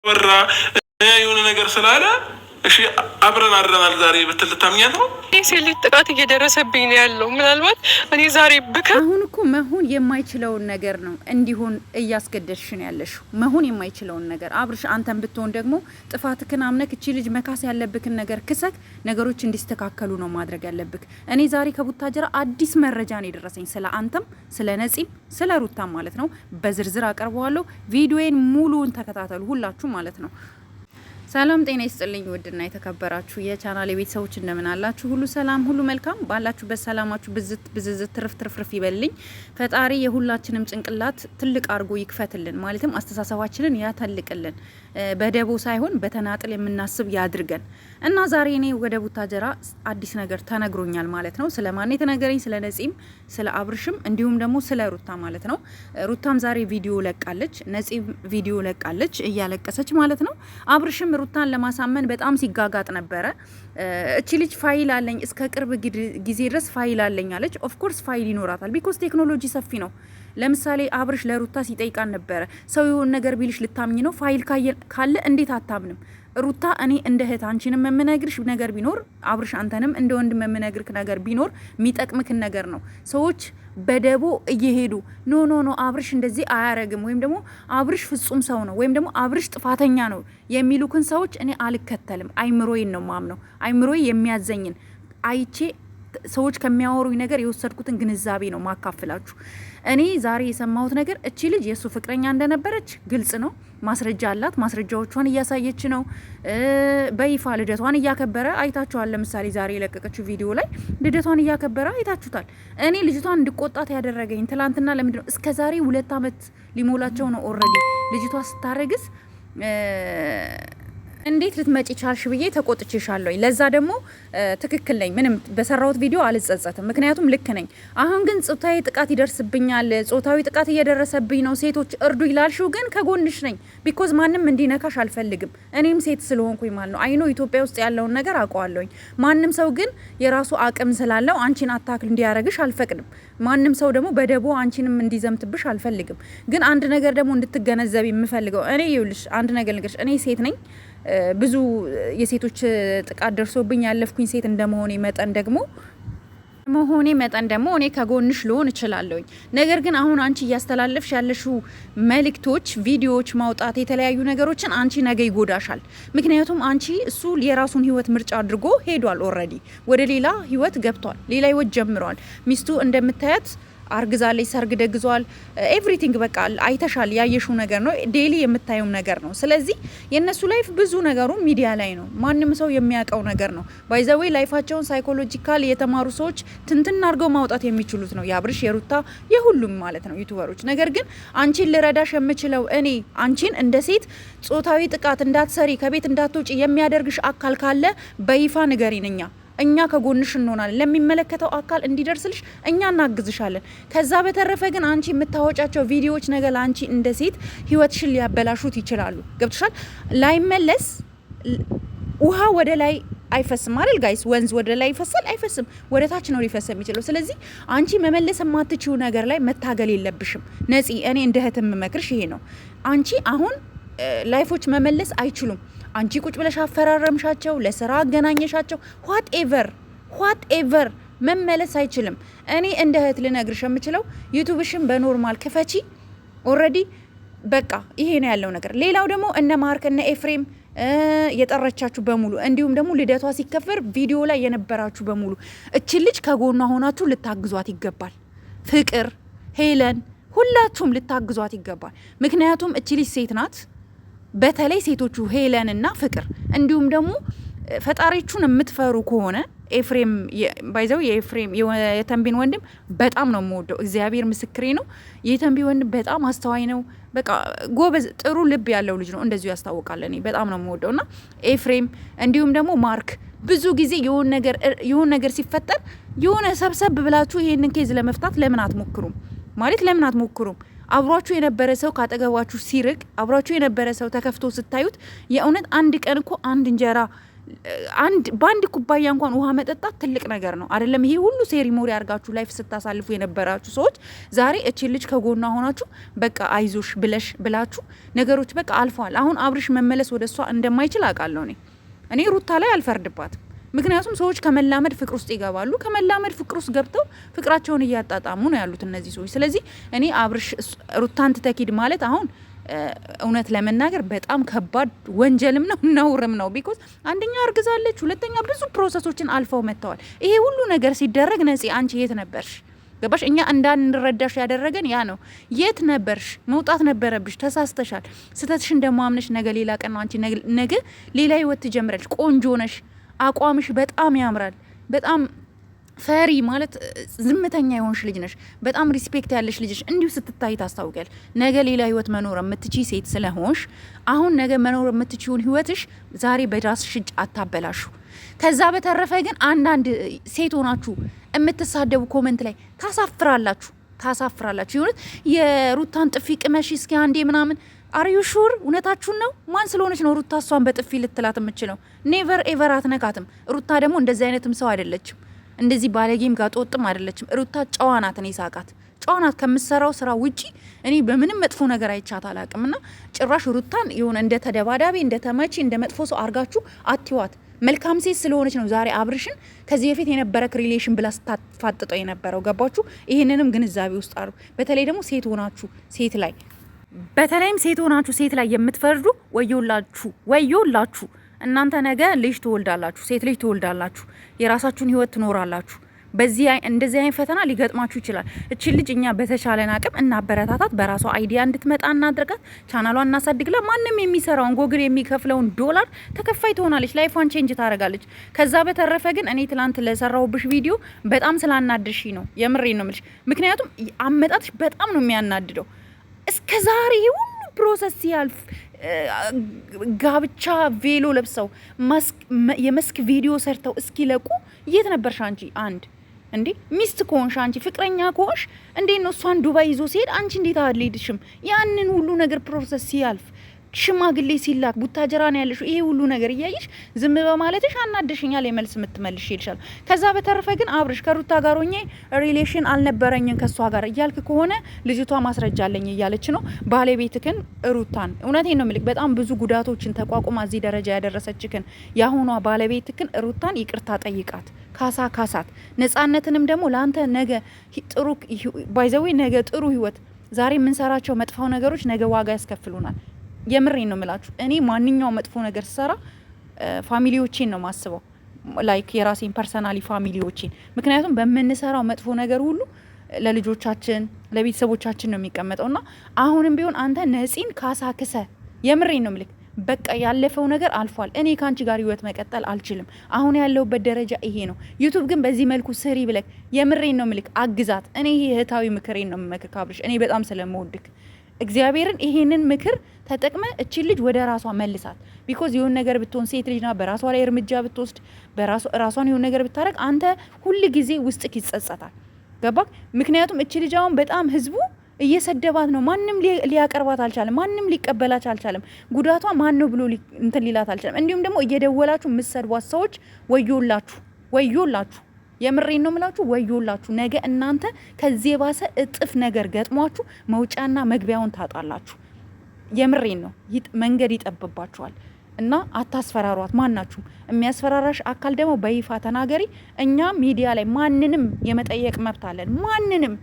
ወራ የሆነ ነገር ስላለ እሺ አብረን አድረናል ዛሬ ብትል ልታምኛት ነው? ሴት ልጅ ጥቃት እየደረሰብኝ ነው ያለው። ምናልባት እኔ ዛሬ አሁን እኮ መሆን የማይችለውን ነገር ነው እንዲሆን እያስገደድሽ ነው ያለሽው። መሆን የማይችለውን ነገር አብርሽ፣ አንተን ብትሆን ደግሞ ጥፋትክን አምነክ እቺ ልጅ መካስ ያለብክን ነገር ክሰክ ነገሮች እንዲስተካከሉ ነው ማድረግ ያለብክ። እኔ ዛሬ ከቡታጀራ አዲስ መረጃ ነው የደረሰኝ ስለ አንተም ስለ ነፂም ስለ ሩታም ማለት ነው። በዝርዝር አቀርበዋለሁ። ቪዲዮዬን ሙሉውን ተከታተሉ ሁላችሁ ማለት ነው። ሰላም ጤና ይስጥልኝ ውድና የተከበራችሁ የቻናል ቤተሰቦች እንደምን አላችሁ? ሁሉ ሰላም ሁሉ መልካም ባላችሁበት ሰላማችሁ ብዝዝት ትርፍርፍ ይበልልኝ። ፈጣሪ የሁላችንም ጭንቅላት ትልቅ አርጎ ይክፈትልን፣ ማለትም አስተሳሰባችንን ያተልቅልን፣ በደቦ ሳይሆን በተናጥል የምናስብ ያድርገን እና ዛሬ እኔ ወደ ቡታጀራ አዲስ ነገር ተነግሮኛል ማለት ነው። ስለማን የተነገረኝ? ስለ ነፂም ስለ አብርሽም እንዲሁም ደግሞ ስለ ሩታ ማለት ነው። ሩታም ዛሬ ቪዲዮ ለቃለች፣ ነፂም ቪዲዮ ለቃለች እያለቀሰች ማለት ነው። አብርሽም ሩታን ለማሳመን በጣም ሲጋጋጥ ነበረ። እቺ ልጅ ፋይል አለኝ እስከ ቅርብ ጊዜ ድረስ ፋይል አለኝ አለች። ኦፍ ኮርስ ፋይል ይኖራታል፣ ቢኮዝ ቴክኖሎጂ ሰፊ ነው። ለምሳሌ አብርሽ ለሩታ ሲጠይቃን ነበረ፣ ሰው የሆነ ነገር ቢልሽ ልታምኝ ነው? ፋይል ካለ እንዴት አታምንም? ሩታ እኔ እንደ እህት አንቺንም የምነግርሽ ነገር ቢኖር አብርሽ አንተንም እንደ ወንድም የምነግርክ ነገር ቢኖር የሚጠቅምክን ነገር ነው። ሰዎች በደቦ እየሄዱ ኖ አብርሽ እንደዚህ አያረግም ወይም ደግሞ አብርሽ ፍጹም ሰው ነው ወይም ደግሞ አብርሽ ጥፋተኛ ነው የሚሉክን ሰዎች እኔ አልከተልም። አይምሮዬን ነው ማምነው። አይምሮዬ የሚያዘኝን አይቼ ሰዎች ከሚያወሩኝ ነገር የወሰድኩትን ግንዛቤ ነው ማካፍላችሁ። እኔ ዛሬ የሰማሁት ነገር እቺ ልጅ የሱ ፍቅረኛ እንደነበረች ግልጽ ነው። ማስረጃ አላት። ማስረጃዎቿን እያሳየች ነው። በይፋ ልደቷን እያከበረ አይታችኋል። ለምሳሌ ዛሬ የለቀቀችው ቪዲዮ ላይ ልደቷን እያከበረ አይታችሁታል። እኔ ልጅቷን እንድቆጣት ያደረገኝ ትላንትና ለምንድን ነው እስከ ዛሬ 2 አመት ሊሞላቸው ነው ኦልሬዲ ልጅቷ ስታረግዝ እንዴት ልትመጪ ቻልሽ ብዬ ተቆጥቼሻለሁ። ለዛ ደግሞ ትክክል ነኝ። ምንም በሰራሁት ቪዲዮ አልጸጸትም፣ ምክንያቱም ልክ ነኝ። አሁን ግን ጾታዊ ጥቃት ይደርስብኛል፣ ጾታዊ ጥቃት እየደረሰብኝ ነው፣ ሴቶች እርዱ ይላልሽው ግን ከጎንሽ ነኝ። ቢኮዝ ማንም እንዲነካሽ አልፈልግም። እኔም ሴት ስለሆንኩኝ ማለት ነው። አይኖ ኢትዮጵያ ውስጥ ያለውን ነገር አውቀዋለሁኝ። ማንም ሰው ግን የራሱ አቅም ስላለው አንቺን አታክል እንዲያረግሽ አልፈቅድም። ማንም ሰው ደግሞ በደቦ አንቺንም እንዲዘምትብሽ አልፈልግም። ግን አንድ ነገር ደግሞ እንድትገነዘብ የምፈልገው እኔ ይኸውልሽ፣ አንድ ነገር ልንገርሽ፣ እኔ ሴት ነኝ። ብዙ የሴቶች ጥቃት ደርሶብኝ ያለፍኩኝ ሴት እንደመሆኔ መጠን ደግሞ እኔ ከጎንሽ ልሆን እችላለሁኝ። ነገር ግን አሁን አንቺ እያስተላለፍሽ ያለሽው መልእክቶች፣ ቪዲዮዎች ማውጣት፣ የተለያዩ ነገሮችን አንቺ ነገ ይጎዳሻል። ምክንያቱም አንቺ እሱ የራሱን ህይወት ምርጫ አድርጎ ሄዷል። ኦልሬዲ ወደ ሌላ ህይወት ገብቷል። ሌላ ህይወት ጀምሯል። ሚስቱ እንደምታያት አርግዛለች፣ ሰርግ ደግዟል። ኤቭሪቲንግ በቃ አይተሻል፣ ያየሽው ነገር ነው፣ ዴሊ የምታየው ነገር ነው። ስለዚህ የነሱ ላይፍ ብዙ ነገሩ ሚዲያ ላይ ነው፣ ማንም ሰው የሚያውቀው ነገር ነው። ባይዘዌይ ላይፋቸውን ሳይኮሎጂካል የተማሩ ሰዎች ትንትን አድርገው ማውጣት የሚችሉት ነው፣ የአብርሽ የሩታ የሁሉም ማለት ነው ዩቲዩበሮች። ነገር ግን አንቺን ልረዳሽ የምችለው እኔ አንቺን እንደ ሴት ጾታዊ ጥቃት እንዳትሰሪ ከቤት እንዳትወጪ የሚያደርግሽ አካል ካለ በይፋ ንገሪን። እኛ ከጎንሽ እንሆናለን። ለሚመለከተው አካል እንዲደርስልሽ እኛ እናግዝሻለን። ከዛ በተረፈ ግን አንቺ የምታወጫቸው ቪዲዮዎች ነገር ለአንቺ እንደ ሴት ህይወትሽን ሊያበላሹት ይችላሉ። ገብቶሻል? ላይመለስ ውሃ ወደ ላይ አይፈስም አይደል ጋይስ? ወንዝ ወደ ላይ ይፈሳል አይፈስም? ወደ ታች ነው ሊፈስ የሚችለው። ስለዚህ አንቺ መመለስ የማትችው ነገር ላይ መታገል የለብሽም ነፂ። እኔ እንደ እህት የምመክርሽ ይሄ ነው። አንቺ አሁን ላይፎች መመለስ አይችሉም። አንቺ ቁጭ ብለሽ አፈራረምሻቸው፣ ለስራ አገናኘሻቸው፣ ዋትኤቨር መመለስ አይችልም። እኔ እንደ እህት ልነግርሽ የምችለው ዩቲዩብሽን በኖርማል ክፈቺ። ኦልሬዲ በቃ ይሄ ነው ያለው ነገር። ሌላው ደግሞ እነ ማርክ እነ ኤፍሬም የጠረቻችሁ በሙሉ እንዲሁም ደግሞ ልደቷ ሲከበር ቪዲዮ ላይ የነበራችሁ በሙሉ እቺ ልጅ ከጎኗ ሆናችሁ ልታግዟት ይገባል። ፍቅር፣ ሄለን ሁላችሁም ልታግዟት ይገባል። ምክንያቱም እቺ ልጅ ሴት ናት። በተለይ ሴቶቹ ሄለን እና ፍቅር እንዲሁም ደግሞ ፈጣሪቹን የምትፈሩ ከሆነ ኤፍሬም ባይዘው የኤፍሬም የተንቢን ወንድም በጣም ነው የምወደው። እግዚአብሔር ምስክሬ ነው። የተንቢ ወንድም በጣም አስተዋይ ነው። በቃ ጎበዝ፣ ጥሩ ልብ ያለው ልጅ ነው። እንደዚሁ ያስታውቃል። እኔ በጣም ነው የምወደው እና ኤፍሬም እንዲሁም ደግሞ ማርክ ብዙ ጊዜ የሆነ ነገር ሲፈጠር የሆነ ሰብሰብ ብላችሁ ይሄንን ኬዝ ለመፍታት ለምን አትሞክሩም? አብሯችሁ የነበረ ሰው ካጠገባችሁ ሲርቅ፣ አብሯችሁ የነበረ ሰው ተከፍቶ ስታዩት የእውነት አንድ ቀን እኮ አንድ እንጀራ በአንድ ኩባያ እንኳን ውሃ መጠጣት ትልቅ ነገር ነው አይደለም? ይሄ ሁሉ ሴሪሞኒ አድርጋችሁ ላይፍ ስታሳልፉ የነበራችሁ ሰዎች ዛሬ እቺ ልጅ ከጎኗ ሆናችሁ በቃ አይዞሽ ብላችሁ ነገሮች በቃ አልፈዋል። አሁን አብርሽ መመለስ ወደ እሷ እንደማይችል አውቃለሁ። እኔ ሩታ ላይ አልፈርድባትም። ምክንያቱም ሰዎች ከመላመድ ፍቅር ውስጥ ይገባሉ። ከመላመድ ፍቅር ውስጥ ገብተው ፍቅራቸውን እያጣጣሙ ነው ያሉት እነዚህ ሰዎች። ስለዚህ እኔ አብርሽ ሩታን ትተኪድ ማለት አሁን እውነት ለመናገር በጣም ከባድ ወንጀልም ነው ነውርም ነው። ቢኮዝ አንደኛ አርግዛለች፣ ሁለተኛ ብዙ ፕሮሰሶችን አልፈው መጥተዋል። ይሄ ሁሉ ነገር ሲደረግ ነፂ አንቺ የት ነበርሽ? ገባሽ? እኛ እንዳንረዳሽ ያደረገን ያ ነው። የት ነበርሽ? መውጣት ነበረብሽ። ተሳስተሻል። ስተትሽን ደግሞ አምነሽ ነገ ሌላ ቀን ነው። አንቺ ነገ ሌላ ህይወት ትጀምራለሽ። ቆንጆ ነሽ። አቋምሽ በጣም ያምራል። በጣም ፈሪ ማለት ዝምተኛ የሆንሽ ልጅ ነሽ። በጣም ሪስፔክት ያለሽ ልጅ ነሽ። እንዲሁ ስትታይ ታስታውቂያለሽ። ነገ ሌላ ህይወት መኖር የምትችይ ሴት ስለሆንሽ አሁን ነገ መኖር የምትችይውን ህይወትሽ ዛሬ በራስሽ እጅ አታበላሹ። ከዛ በተረፈ ግን አንዳንድ ሴት ሆናችሁ የምትሳደቡ ኮመንት ላይ ታሳፍራላችሁ። ይሁን የሩታን ጥፊ ቅመሽ እስኪ አንዴ ምናምን አርዩ ሹር እውነታችሁን ነው? ማን ስለሆነች ነው ሩታ እሷን በጥፊ ልትላት የምችለው? ኔቨር ኤቨር አትነካትም። ሩታ ደግሞ እንደዚህ አይነትም ሰው አይደለችም። እንደዚህ ባለጌም ጋር ጦጥም አይደለችም። ሩታ ጨዋ ናት። እኔ ሳቃት ጨዋ ናት። ከምትሰራው ስራ ውጪ እኔ በምንም መጥፎ ነገር አይቻት አላቅም። እና ጭራሽ ሩታን የሆነ እንደ ተደባዳቢ እንደ ተመቺ እንደ መጥፎ ሰው አርጋችሁ አትዋት። መልካም ሴት ስለሆነች ነው ዛሬ አብርሽን ከዚህ በፊት የነበረ ሪሌሽን ብላ ስታፋጥጠው የነበረው። ገባችሁ? ይህንንም ግንዛቤ ውስጥ አሩ። በተለይ ደግሞ ሴት ሆናችሁ ሴት ላይ የምትፈርዱ ወዮላችሁ። እናንተ ነገ ልጅ ትወልዳላችሁ፣ ሴት ልጅ ትወልዳላችሁ፣ የራሳችሁን ህይወት ትኖራላችሁ። እንደዚህ አይነት ፈተና ሊገጥማችሁ ይችላል። እቺ ልጅ እኛ በተቻለን አቅም እናበረታታት፣ በራሷ አይዲያ እንድትመጣ እናድርጋት፣ ቻናሏን እናሳድግላ። ማንም የሚሰራውን ጎግል የሚከፍለውን ዶላር ተከፋይ ትሆናለች፣ ላይፏን ቼንጅ ታደርጋለች። ከዛ በተረፈ ግን እኔ ትላንት ለሰራሁብሽ ቪዲዮ በጣም ስላናድሽ ነው፣ የምሬን ነው የምልሽ። ምክንያቱም አመጣጥሽ በጣም ነው የሚያናድደው። እስከ ዛሬ ሁሉ ፕሮሰስ ሲያልፍ ጋብቻ ቬሎ ለብሰው የመስክ ቪዲዮ ሰርተው እስኪለቁ የት ነበርሽ አንቺ? እንዴ ሚስት ከሆንሽ አንቺ ፍቅረኛ ከሆንሽ እንዴት ነው እሷን ዱባይ ይዞ ሲሄድ አንቺ እንዴት አልሄድሽም? ያንን ሁሉ ነገር ፕሮሰስ ሲያልፍ ሽማግሌ ሲላክ ቡታጀራ ነው ያለሽ። ይሄ ሁሉ ነገር እያየሽ ዝም በማለትሽ አናደሽኛል። የመልስ የምትመልሽ ይልሻል። ከዛ በተረፈ ግን አብርሽ ከሩታ ጋር ሆኜ ሪሌሽን አልነበረኝም ከሷ ጋር እያልክ ከሆነ ልጅቷ ማስረጃ አለኝ እያለች ነው። ባለቤትክን ሩታን እውነቴን ነው ምልክ በጣም ብዙ ጉዳቶችን ተቋቁማ እዚህ ደረጃ ያደረሰችክን ያሁኗ ባለቤትክን ሩታን ይቅርታ ጠይቃት፣ ካሳት። ነጻነትንም ደግሞ ለአንተ ነገ ጥሩ ባይዘዌ ነገ ጥሩ ህይወት ዛሬ የምንሰራቸው መጥፎ ነገሮች ነገ ዋጋ ያስከፍሉናል። የምሬን ነው የምላችሁ። እኔ ማንኛውም መጥፎ ነገር ስሰራ ፋሚሊዎቼን ነው ማስበው፣ ላይክ የራሴን ፐርሰናሊ ፋሚሊዎቼን። ምክንያቱም በምንሰራው መጥፎ ነገር ሁሉ ለልጆቻችን ለቤተሰቦቻችን ነው የሚቀመጠው። እና አሁንም ቢሆን አንተ ነፂን ካሳክሰ፣ የምሬን ነው ምልክ በቃ ያለፈው ነገር አልፏል። እኔ ካንቺ ጋር ህይወት መቀጠል አልችልም። አሁን ያለውበት ደረጃ ይሄ ነው። ዩቱብ ግን በዚህ መልኩ ስሪ ብለክ፣ የምሬን ነው ምልክ አግዛት። እኔ ይሄ እህታዊ ምክሬን ነው የምመክር ካብርሽ፣ እኔ በጣም ስለምወድክ እግዚአብሔርን ይሄንን ምክር ተጠቅመ እቺ ልጅ ወደ ራሷ መልሳት። ቢኮዝ የሆነ ነገር ብትሆን ሴት ልጅ ና በራሷ ላይ እርምጃ ብትወስድ ራሷን የሆነ ነገር ብታረግ አንተ ሁል ጊዜ ውስጥክ ይጸጸታል። ገባክ? ምክንያቱም እቺ ልጅ አሁን በጣም ህዝቡ እየሰደባት ነው። ማንም ሊያቀርባት አልቻለም። ማንም ሊቀበላች አልቻለም። ጉዳቷ ማን ነው ብሎ እንትን ሊላት አልቻለም። እንዲሁም ደግሞ እየደወላችሁ የምትሰድቧት ሰዎች ወዮላችሁ። የምሬን ነው ምላችሁ፣ ወዮላችሁ። ነገ እናንተ ከዚህ የባሰ እጥፍ ነገር ገጥሟችሁ መውጫና መግቢያውን ታጣላችሁ። የምሬን ነው። መንገድ ይጠብባችኋል እና አታስፈራሯት። ማናችሁም የሚያስፈራራሽ አካል ደግሞ በይፋ ተናገሪ። እኛ ሚዲያ ላይ ማንንም የመጠየቅ መብት አለን። ማንንም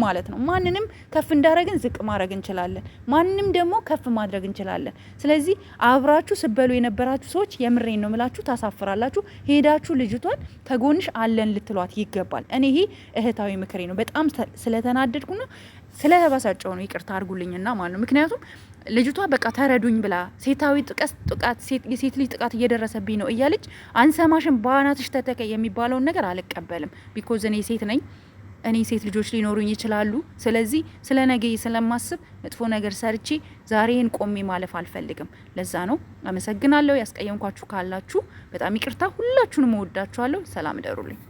ማለት ነው። ማንንም ከፍ እንዳረግን ዝቅ ማድረግ እንችላለን። ማንንም ደግሞ ከፍ ማድረግ እንችላለን። ስለዚህ አብራችሁ ስበሉ የነበራችሁ ሰዎች የምሬን ነው ምላችሁ ታሳፍራላችሁ። ሄዳችሁ ልጅቷን ከጎንሽ አለን ልትሏት ይገባል። እኔ ይሄ እህታዊ ምክሬ ነው። በጣም ስለተናደድኩና ስለተባሳጨው ነው ይቅርታ አድርጉልኝና ማለት ነው። ምክንያቱም ልጅቷ በቃ ተረዱኝ ብላ ሴታዊ ጥቃት የሴት ልጅ ጥቃት እየደረሰብኝ ነው እያለች አንሰማሽን ባናትሽ ተተከ የሚባለውን ነገር አልቀበልም። ቢኮዝ እኔ ሴት ነኝ። እኔ ሴት ልጆች ሊኖሩኝ ይችላሉ። ስለዚህ ስለ ነገ ስለማስብ መጥፎ ነገር ሰርቼ ዛሬን ቆሜ ማለፍ አልፈልግም። ለዛ ነው። አመሰግናለሁ። ያስቀየምኳችሁ ካላችሁ በጣም ይቅርታ። ሁላችሁንም እወዳችኋለሁ። ሰላም እደሩልኝ።